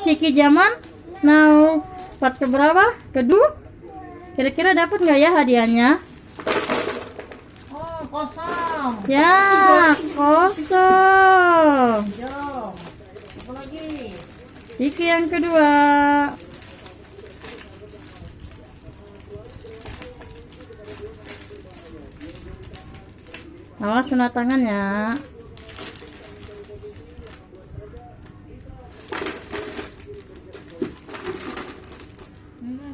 Ciki Jaman. Now part keberapa? Kedua. Kira-kira dapat nggak ya hadiahnya? Oh, kosong. Ya, kosong. Yo. Apa lagi? Ciki yang kedua. Awas kena tangannya.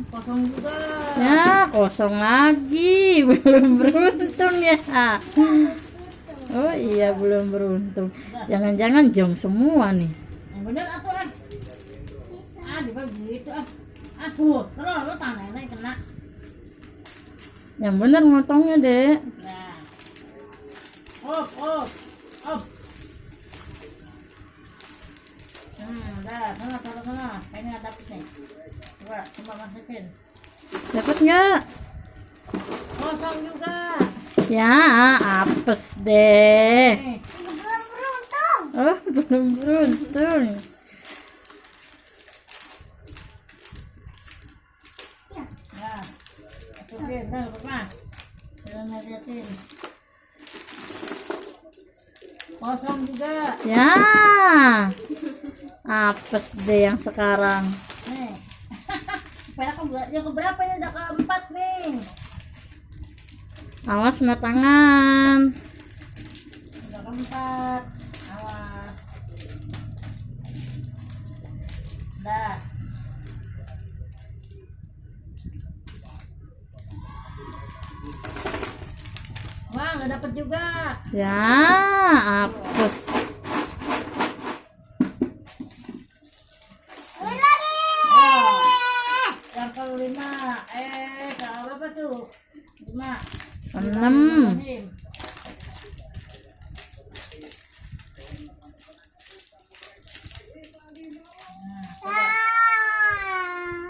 Kosong juga. Ya, kosong lagi. Belum beruntung ya. Oh iya, belum beruntung. Jangan-jangan jong semua nih. Yang bener atuh ah. Ah, dibagi gitu ah. Aduh, terus lu tangannya kena. Yang bener motongnya, Dek. Nah. Op, op. Op. Dah, sana. Kayaknya nggak dapet nih. Coba masukin. Dapat nggak? Kosong juga. Ya, apes deh. Nih. Belum beruntung. Oh, belum beruntung. Nah. Masukin, dah, apa? Jangan ngeliatin. Kosong juga. Ya, apes deh yang sekarang. Nih. Yang keberapa ini? Udah keempat nih. Awas kena tangan. Udah keempat. Awas. Dah. Wah, nggak dapet juga. Ya, apes. Yang kelima. Kalau apa tuh? 5. 6.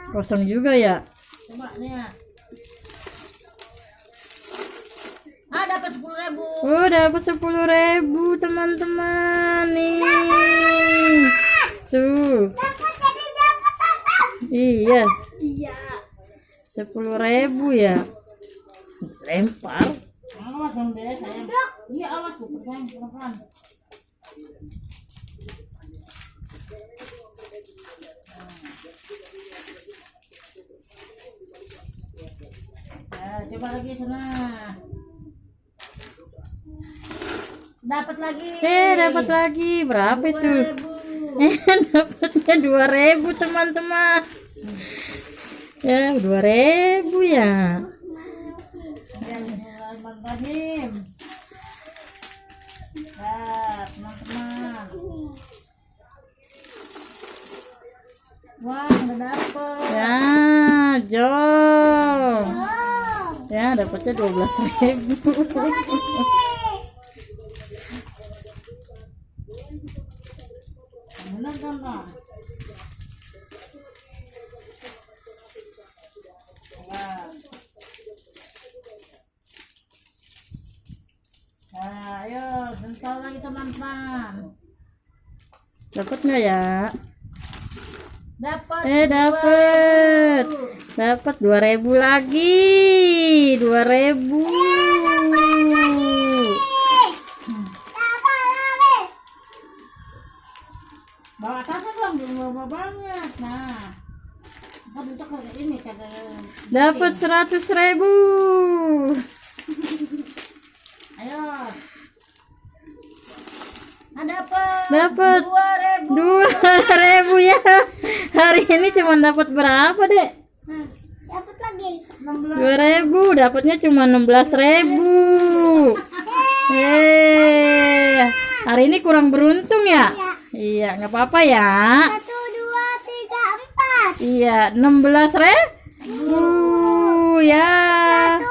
Kosong juga ya. Coba nih ya. Ah, dapat 10.000. Oh, dapat 10.000 teman-teman nih. Tuh. Iya, Iya. 10.000 ya. Lempar. Awas dong deh sayang. Iya awas tuh sayang pelan-pelan. Coba lagi sana. Dapat lagi. Dapat lagi. Berapa itu? 2.000. Dapatnya 2.000 teman-teman. Ya, 2.000 ya. Bang Fahim. Nah, teman-teman. Wah, udah dapet. Ya, jom. Ya, dapatnya 12.000. Bener kan, Bang? Wah. Nah, ayo, sebentar lagi teman-teman. Dapat nggak ya? Dapat. Dapat. 2.000. Dapat 2.000 lagi. 2.000. Bawa tasnya dong, jangan bawa banyak. Nah, kita butuh kayak ini kata. Dapat 100.000. Ayo. Nah, Dapat 2.000 ya. Hari ini cuma dapat berapa, Dek? Dapat lagi. 16. 2.000. Dapatnya cuma 16.000. Hari ini kurang beruntung ya? Iya, nggak apa-apa ya. 1, 2, 3, 4. Iya, 16.000 ya. 1,